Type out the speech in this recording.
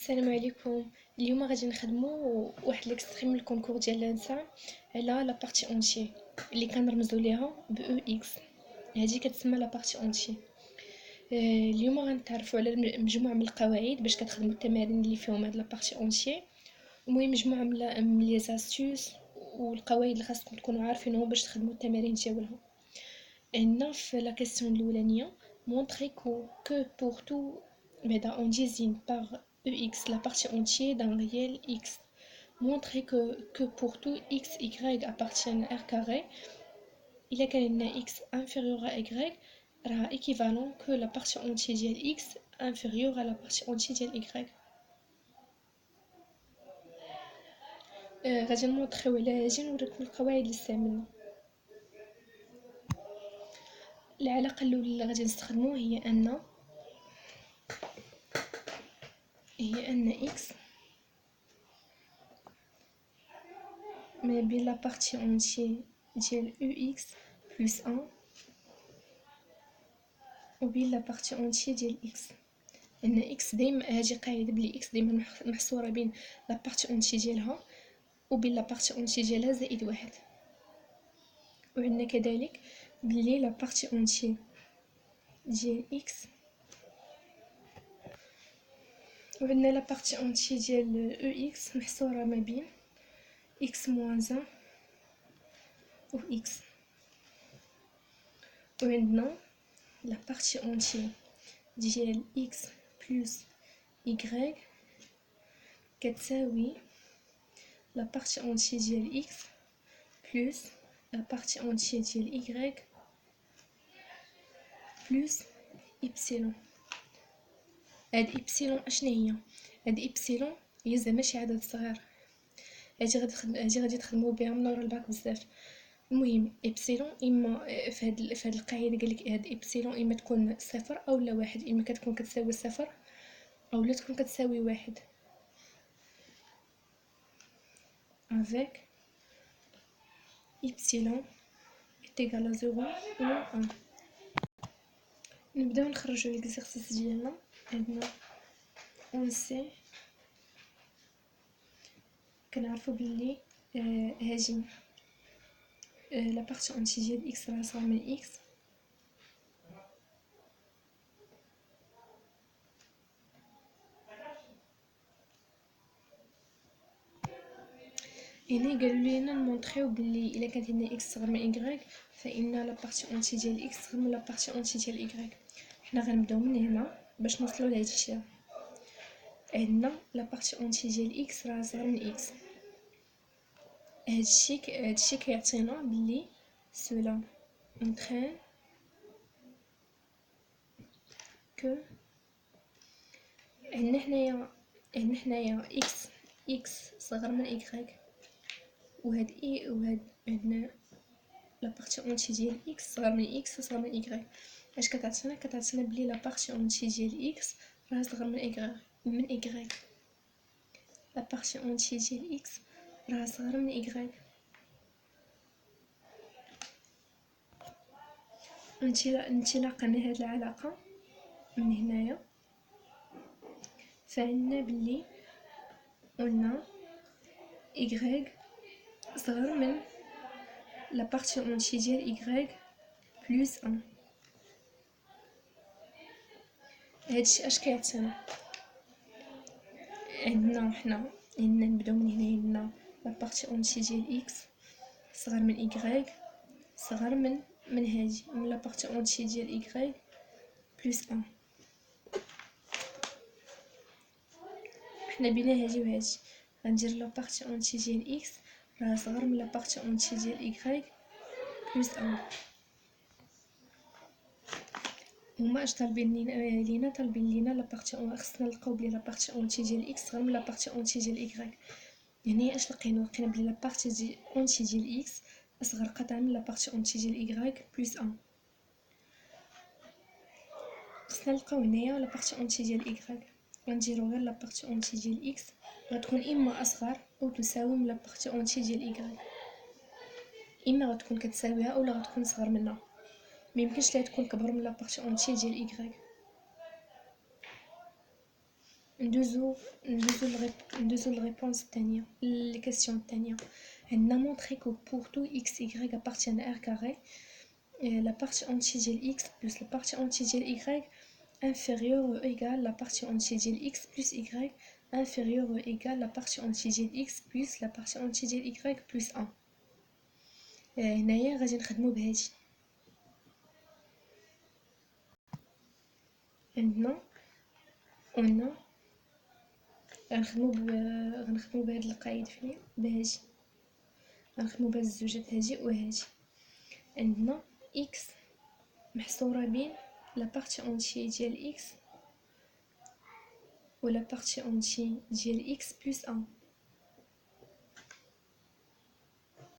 السلام عليكم. اليوم غادي نخدمو واحد ليكستريم من الكونكور ديال لانسا على لا بارتي اونتيي اللي كنرمزو ليها ب او اكس. هذه كتسمى لا بارتي اونتيي. اليوم غنتعرفوا على مجموعه من القواعد باش كتخدموا التمارين اللي فيهم هاد لا بارتي اونتيي. المهم مجموعه من لي زاستوس والقواعد اللي خاصكم تكونوا عارفينهم باش تخدموا التمارين ديالها. عندنا في لا كيسيون الاولانيه montrer que pour tout بعدا on désigne par EX la partie entière d'un réel X. Montrer que pour tout X, Y appartiennent à R carré, il y a qu'un X inférieur à Y, sera équivalent que la partie entière de X inférieure à la partie entière de Y. غادي نوضحو على هادي ونوريكم القواعد اللي استعملنا. العلاقة الأولى اللي غادي نستخدمو هي أن X ما بين لا بارتي اونتيي ديال UX plus 1 وبين لا بارتي اونتيي ديال X. ان X دايما هذه قاعدة بلي X دايما محصورة بين لا بارتي اونتيي ديالها وبين لا بارتي اونتيي ديالها زائد واحد. وعندنا كذلك بلي لا بارتي اونتيي ديال X وعندنا لا بارتي اونتيي ديال UX محصورة ما بين X moins 1 و X. وعندنا la partie entière ديال x plus y كتساوي la partie entière ديال x plus la partie entière ديال y plus epsilon. هاد epsilon اشنا هي؟ هاد epsilon هي زعما شي عدد صغير. هادي غادي تخدموا بها من ورا الباك بزاف. المهم ابسيلون اما في هاد القاعده قالك هاد ابسيلون اما تكون صفر او لا واحد، اما كتكون كتساوي صفر او لا تكون كتساوي واحد avec epsilon est égal à 0 ou 1. نبداو نخرجوا ليكزارسيس ديالنا. عندنا اون سي كنعرفوا بلي هاجي لا بارتي اونتي ديال اكس راه صغر من اكس، هنا قالوا لينا نمونطريو بلي الا كانت عندنا اكس صغر من ايغريك فان لا بارتي اونتي ديال اكس صغر من لا بارتي اونتي ديال ايغريك. حنا غنبداو من هنا باش نوصلوا لهاد الشيء. عندنا لا بارتي اونتي ديال اكس راه صغر من اكس. هادشي كيعطينا بلي cela entraîne que عندنا حنايا اكس صغر من ايغريك وهاد عندنا لا بارتي اونتي ديال اكس صغر من اكس صغر من ايغريك. اش كتعطينا بلي لا بارتي اونتي ديال اكس راه صغر من ايغريك. لا بارتي اونتي ديال اكس راه صغر من ايغريك. انطلاقا من هاد العلاقه من هنايا فعندنا بلي قلنا y صغر من لا بارتي اونتي ديال y بلس 1. هادشي اش كيعطينا؟ عندنا نبداو من هنا. عندنا لا بارتي اونتي ديال x صغر من y صغر من هادي من لا بارتي اونتي ديال y بلس 1. حنا بينا هادي وهادي غندير لا بارتي اونتي ديال x راه صغر من لا بارتي اونتي ديال y بلس 1. هما اش طالبين لينا لا بارتي خصنا نلقاو بلي لا بارتي اونتي ديال x صغر من لا بارتي اونتي ديال y. يعني اش لقينا بلي لا بارتي اونتي ديال x اصغر قطعا من لا بارتي اونتي ديال y بلس 1. خصنا نلقاو هنايا لا بارتي اونتي ديال y. غنديرو غير لا بارتي اونتي ديال x غتكون اما اصغر او تساوي من لا بارتي اونتي ديال y، اما غتكون كتساويها اولا غتكون صغر منها. ميمكنش ليها تكون كبر من لا بارتي اونتي ديال y. ندوزو الريبونس الثانيه الكاستيون الثانيه. عندنا مونطري كو pour tout x y appartient à r carré la partie entière ديال x plus la partie entière ديال y inférieure ou égale la partie entière ديال x plus y inférieure ou égale la partie entière ديال x plus la partie entière ديال y plus 1. هنايا غادي نخدمو بهادي. عندنا قلنا غنخدمو بهاد القاعده فين بهادي، غنخدمو بهاد الزوجات هادي وهادي. عندنا x محصوره بين لا بارتي اونتيي ديال x و لا بارتي اونتيي ديال x plus 1.